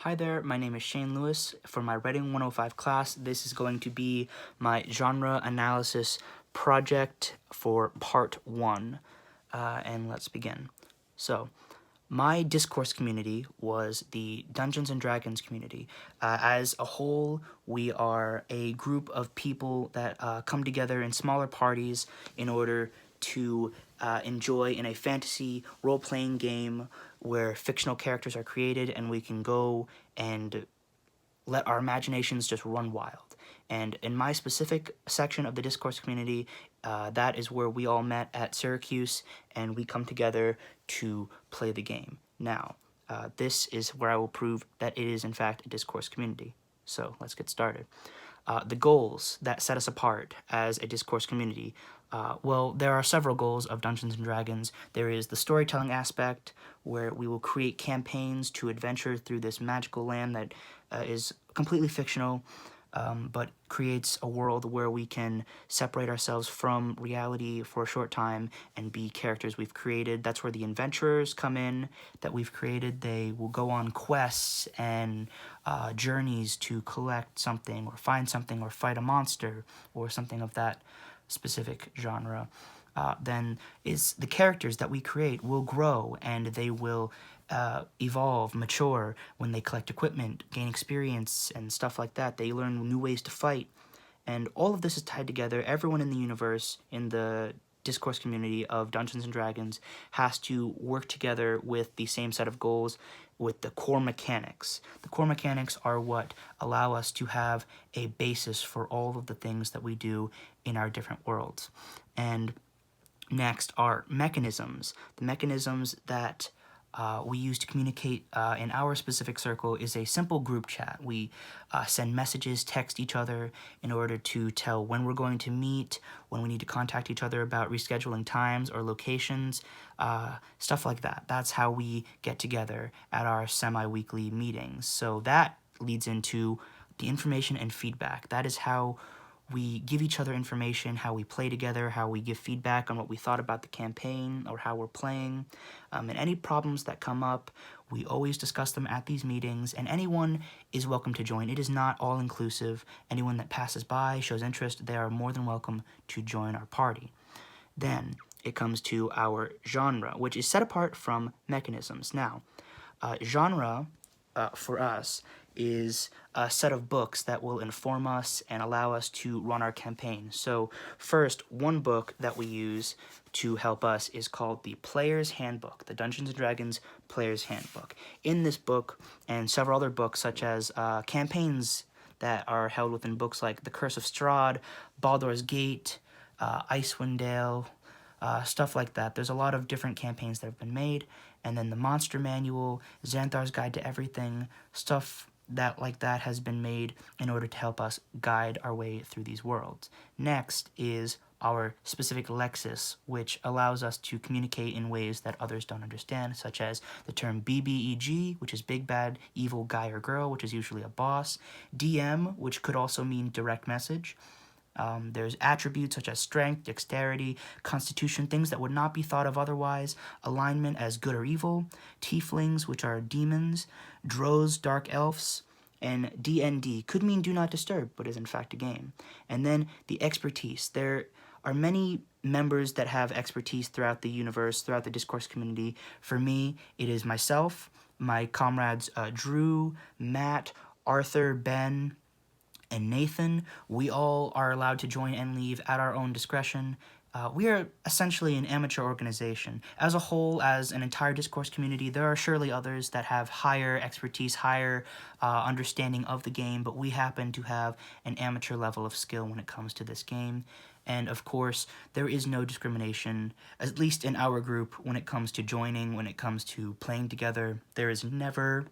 Hi there, my name is Shane Lewis. For my Writing 105 class, this is going to be my genre analysis project for part 1. And let's begin. So, my Discourse community was the Dungeons & Dragons community. As a whole, we are a group of people that come together in smaller parties in order to enjoy in a fantasy role-playing game where fictional characters are created and we can go and let our imaginations just run wild. And in my specific section of the Discourse community, that is where we all met at Syracuse, and we come together to play the game. Now, this is where I will prove that it is in fact a Discourse community. So let's get started. The goals that set us apart as a Discourse community. Well, there are several goals of Dungeons & Dragons. There is the storytelling aspect, where we will create campaigns to adventure through this magical land that is completely fictional, but creates a world where we can separate ourselves from reality for a short time and be characters we've created. That's where the adventurers come in that we've created. They will go on quests and journeys to collect something or find something or fight a monster or something of that specific genre. Then is the characters that we create will grow and they will evolve, mature when they collect equipment, gain experience, and stuff like that. They learn new ways to fight. And all of this is tied together. Everyone in the universe, in the Discourse community of Dungeons & Dragons, has to work together with the same set of goals with the core mechanics. The core mechanics are what allow us to have a basis for all of the things that we do in our different worlds. And next are mechanisms. The mechanisms that we use to communicate in our specific circle is a simple group chat. We send messages, text each other in order to tell when we're going to meet, when we need to contact each other about rescheduling times or locations, stuff like that. That's how we get together at our semi-weekly meetings. So that leads into the information and feedback. That is how we give each other information, how we play together, how we give feedback on what we thought about the campaign or how we're playing. And any problems that come up, we always discuss them at these meetings, and anyone is welcome to join. It is not all-inclusive. Anyone that passes by, shows interest, they are more than welcome to join our party. Then it comes to our genre, which is set apart from mechanisms. Now, genre for us is a set of books that will inform us and allow us to run our campaign. So first, one book that we use to help us is called the Player's Handbook, the Dungeons & Dragons Player's Handbook. In this book and several other books, such as campaigns that are held within books like The Curse of Strahd, Baldur's Gate, Icewind Dale, stuff like that. There's a lot of different campaigns that have been made, and then the Monster Manual, Xanthar's Guide to Everything, stuff that like that has been made in order to help us guide our way through these worlds. Next is our specific lexis, which allows us to communicate in ways that others don't understand, such as the term BBEG, which is big, bad, evil guy or girl, which is usually a boss, DM, which could also mean direct message. There's attributes such as strength, dexterity, constitution, things that would not be thought of otherwise, alignment as good or evil, tieflings, which are demons, drows, dark elves, and DND could mean do not disturb, but is in fact a game. And then the expertise. There are many members that have expertise throughout the universe, throughout the Discourse community. For me, it is myself, my comrades Drew, Matt, Arthur, Ben, and Nathan. We all are allowed to join and leave at our own discretion. We are essentially an amateur organization. As a whole, as an entire Discourse community, there are surely others that have higher expertise, higher understanding of the game, but we happen to have an amateur level of skill when it comes to this game. And of course, there is no discrimination, at least in our group, when it comes to joining, when it comes to playing together. There is never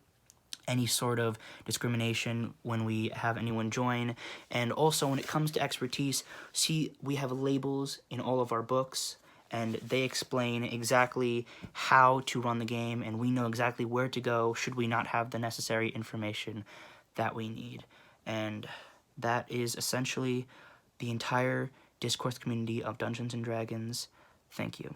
any sort of discrimination when we have anyone join. And also when it comes to expertise, see, we have labels in all of our books, and they explain exactly how to run the game, and we know exactly where to go should we not have the necessary information that we need. And that is essentially the entire Discourse community of Dungeons & Dragons. Thank you.